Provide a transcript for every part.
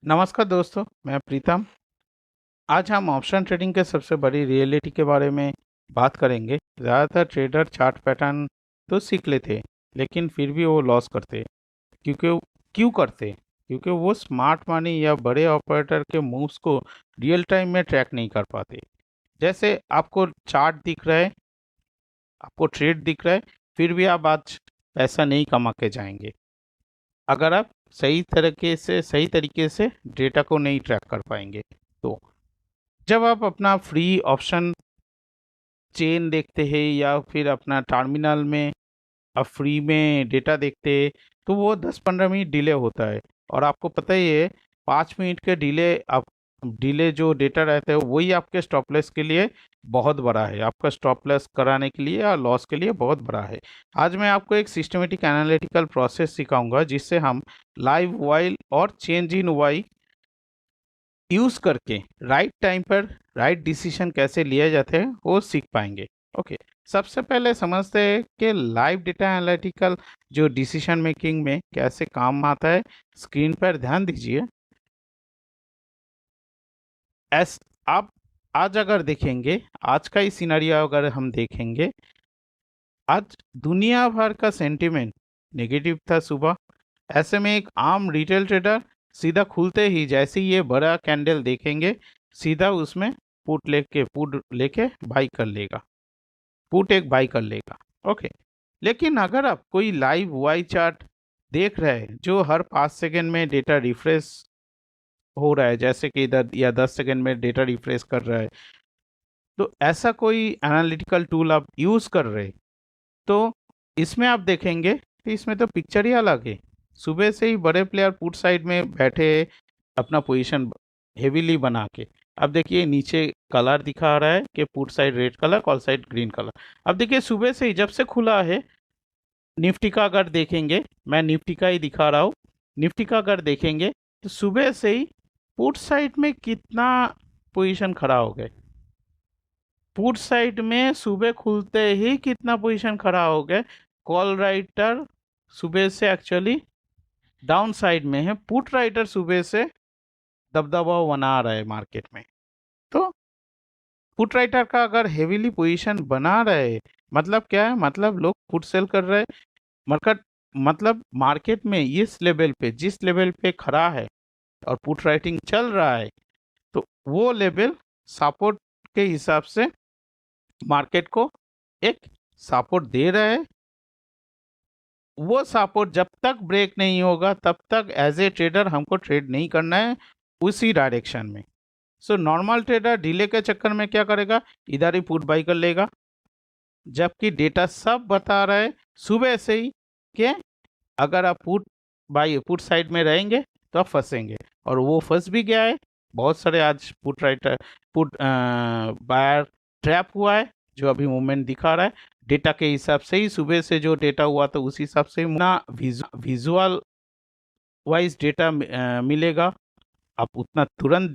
नमस्कार दोस्तों, मैं प्रीतम। आज हम ऑप्शन ट्रेडिंग के सबसे बड़ी रियलिटी के बारे में बात करेंगे। ज़्यादातर ट्रेडर चार्ट पैटर्न तो सीख लेते, लेकिन फिर भी वो लॉस करते। क्योंकि क्यों करते? क्योंकि वो स्मार्ट मनी या बड़े ऑपरेटर के मूव्स को रियल टाइम में ट्रैक नहीं कर पाते। जैसे आपको चार्ट दिख रहा है, आपको ट्रेड दिख रहा है, फिर भी आप आज पैसा नहीं कमा के जाएंगे अगर आप सही तरीके से डेटा को नहीं ट्रैक कर पाएंगे। तो जब आप अपना फ्री ऑप्शन चेन देखते हैं या फिर अपना टर्मिनल में आप फ्री में डेटा देखते हैं, तो वो 10-15 मिनट डिले होता है। और आपको पता ही है, 5 मिनट के डिले जो डेटा रहता है वही आपके स्टॉप लॉस के लिए बहुत बड़ा है, आपका स्टॉप लॉस कराने के लिए या लॉस के लिए बहुत बड़ा है। आज मैं आपको एक सिस्टमेटिक एनालिटिकल प्रोसेस सिखाऊंगा, जिससे हम लाइव वाइल और चेंज इन वाई यूज करके राइट टाइम पर राइट डिसीजन कैसे लिए जाते हैं वो सीख पाएंगे। ओके, सबसे पहले समझते हैं कि लाइव डेटा एनालिटिकल जो डिसीजन मेकिंग में कैसे काम आता है। स्क्रीन पर ध्यान दीजिए। एस आप आज अगर देखेंगे, आज का ही सिनेरियो अगर हम देखेंगे, आज दुनिया भर का सेंटिमेंट नेगेटिव था सुबह। ऐसे में एक आम रिटेल ट्रेडर सीधा खुलते ही जैसे ही ये बड़ा कैंडल देखेंगे, सीधा उसमें पुट लेके बाई कर लेगा, पुट एक बाई कर लेगा। ओके, लेकिन अगर आप कोई लाइव वाई चार्ट देख रहे हैं जो हर 5 सेकेंड में डेटा रिफ्रेश हो रहा है, जैसे कि इधर या 10 सेकेंड में डेटा रिफ्रेश कर रहा है, तो ऐसा कोई एनालिटिकल टूल आप यूज कर रहे हैं, तो इसमें आप देखेंगे कि इसमें तो पिक्चर ही अलग है। सुबह से ही बड़े प्लेयर पुट साइड में बैठे अपना पोजीशन हेवीली बना के। अब देखिए नीचे कलर दिखा रहा है कि put side red colour, call side green colour. अब देखिए सुबह से ही जब से खुला है, निफ्टी का अगर देखेंगे, मैं निफ्टी का ही दिखा रहा हूँ, निफ्टी का अगर देखेंगे तो सुबह से ही पुट साइड में कितना पोजीशन खड़ा हो गया। पुट साइड में सुबह खुलते ही कितना पोजीशन खड़ा हो गया। कॉल राइटर सुबह से एक्चुअली डाउन साइड में है, पुट राइटर सुबह से दबदबा बना रहा है मार्केट में। तो पुट राइटर का अगर हेवीली पोजीशन बना रहे, मतलब क्या है? मतलब लोग पुट सेल कर रहे हैं। मार्केट मतलब मार्केट में इस लेवल पे, जिस लेवल पे खड़ा है और पुट राइटिंग चल रहा है, तो वो लेवल सपोर्ट के हिसाब से मार्केट को एक सपोर्ट दे रहा है। वो सपोर्ट जब तक ब्रेक नहीं होगा तब तक एज ए ट्रेडर हमको ट्रेड नहीं करना है उसी डायरेक्शन में। सो नॉर्मल ट्रेडर डिले के चक्कर में क्या करेगा, इधर ही पुट बाई कर लेगा, जबकि डेटा सब बता रहा है सुबह से ही कि अगर आप पुट साइड में रहेंगे तो आप फंसेंगे। और वो फंस भी गया है। बहुत सारे आज पुट बायर ट्रैप हुआ है, जो अभी मूवमेंट दिखा रहा है डेटा के हिसाब से ही। सुबह से जो डेटा हुआ था उस हिसाब से ही ना विजुअल वाइज डेटा मिलेगा, आप उतना तुरंत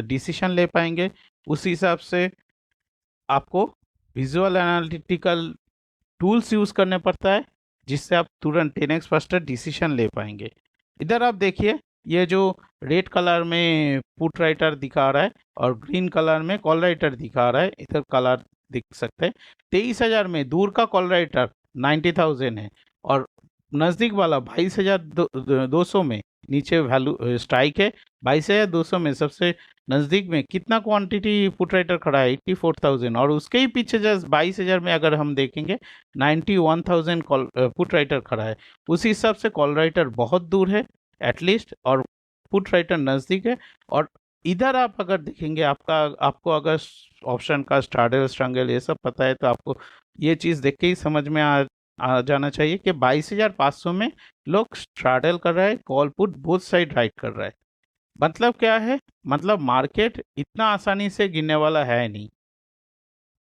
डिसीजन ले पाएंगे। उस हिसाब से आपको विजुअल एनालिटिकल टूल्स यूज करने पड़ता है, जिससे आप तुरंत 10x फास्टर डिसीजन ले पाएंगे। इधर आप देखिए, ये जो रेड कलर में पुट राइटर दिखा रहा है और ग्रीन कलर में कॉल राइटर दिखा रहा है, इधर कलर दिख सकते हैं। 23,000 में दूर का कॉल राइटर 90,000 है, और नज़दीक वाला 22,200 में नीचे वैल्यू स्ट्राइक है। 22,200 में सबसे नज़दीक में कितना क्वांटिटी पुट राइटर खड़ा है? 84,000। और उसके ही पीछे जस्ट 22,000 में अगर हम देखेंगे 91,000 कॉल पुट राइटर खड़ा है। उस हिसाब से कॉल राइटर बहुत दूर है एटलीस्ट, और पुट राइटर नज़दीक है। और इधर आप अगर देखेंगे, आपको अगर ऑप्शन का स्ट्रैडल स्ट्रैंगल ये सब पता है, तो आपको ये चीज़ देख के ही समझ में आ जाना चाहिए कि 22,500 में लोग स्ट्रैडल कर रहा है, call put both side right कर रहा है। मतलब क्या है? मतलब मार्केट इतना आसानी से गिरने वाला है नहीं।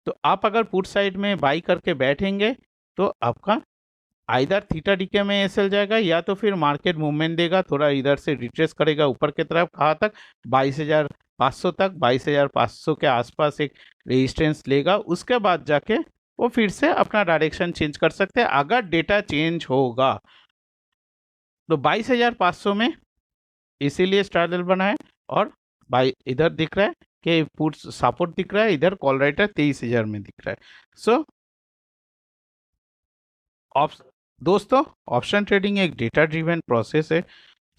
तो आप अगर पुट साइड में बाई करके बैठेंगे तो आपका आइदर थीटा डीके में एसएल जाएगा, या तो फिर मार्केट मूवमेंट देगा, थोड़ा इधर से रिट्रेस करेगा ऊपर की तरफ। कहाँ तक? 22,500 तक, 22,500 के आसपास एक रेजिस्टेंस लेगा। उसके बाद जाके वो फिर से अपना डायरेक्शन चेंज कर सकते हैं अगर डेटा चेंज होगा। तो 22,500 में इसीलिए स्टार बना है। और भाई इधर दिख रहा है कि पुट सपोर्ट दिख रहा है, इधर कॉल राइटर 23,000 में दिख रहा है। सो दोस्तों, ऑप्शन ट्रेडिंग एक डेटा ड्रिवन प्रोसेस है।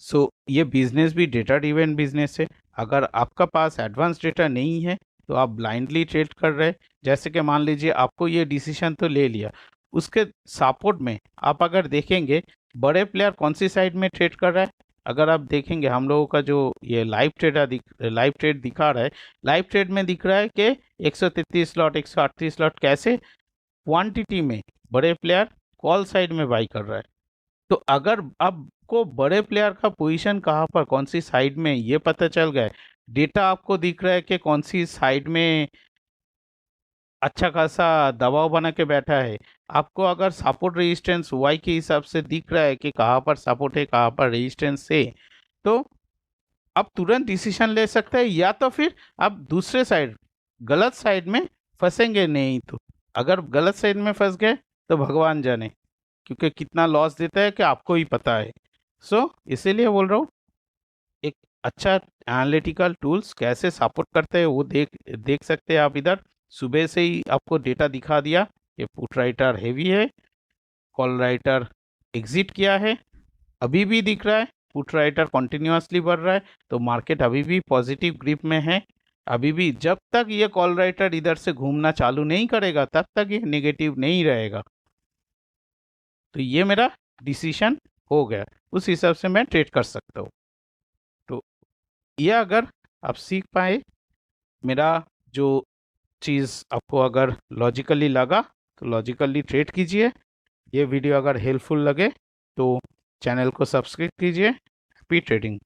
सो ये बिजनेस भी डेटा ड्रिवन बिजनेस है। अगर आपका पास एडवांस डेटा नहीं है तो आप ब्लाइंडली ट्रेड कर रहे हैं। जैसे कि मान लीजिए आपको ये डिसीजन तो ले लिया, उसके सपोर्ट में आप अगर देखेंगे बड़े प्लेयर कौन सी साइड में ट्रेड कर रहा है। अगर आप देखेंगे हम लोगों का जो ये लाइव ट्रेड दिखा रहा है, लाइव ट्रेड में दिख रहा है कि 133 लॉट 138 लॉट कैसे क्वांटिटी में बड़े प्लेयर कॉल साइड में बाई कर रहा है। तो अगर आपको बड़े प्लेयर का पोजीशन कहाँ पर कौन सी साइड में ये पता चल गया है, डेटा आपको दिख रहा है कि कौन सी साइड में अच्छा खासा दबाव बना के बैठा है, आपको अगर सपोर्ट रेजिस्टेंस वाई के हिसाब से दिख रहा है कि कहाँ पर सपोर्ट है कहाँ पर रेजिस्टेंस है, तो आप तुरंत डिसीजन ले सकते हैं। या तो फिर आप दूसरे साइड गलत साइड में फंसेंगे नहीं। तो अगर गलत साइड में फंस गए तो भगवान जाने, क्योंकि कितना लॉस देता है कि आपको ही पता है। सो इसीलिए बोल रहा हूँ, एक अच्छा एनालिटिकल टूल्स कैसे सपोर्ट करते हैं वो देख देख सकते हैं आप। इधर सुबह से ही आपको डेटा दिखा दिया कि पुट राइटर हैवी है, कॉल राइटर एग्जिट किया है, अभी भी दिख रहा है पुट राइटर कंटिन्यूअसली बढ़ रहा है। तो मार्केट अभी भी पॉजिटिव ग्रिप में है। अभी भी जब तक ये कॉल राइटर इधर से घूमना चालू नहीं करेगा तब तक ये नेगेटिव नहीं रहेगा। तो ये मेरा डिसीजन हो गया, उस हिसाब से मैं ट्रेड कर सकता हूँ। तो ये अगर आप सीख पाए, मेरा जो चीज़ आपको अगर लॉजिकली लगा तो लॉजिकली ट्रेड कीजिए। ये वीडियो अगर हेल्पफुल लगे तो चैनल को सब्सक्राइब कीजिए। Happy trading.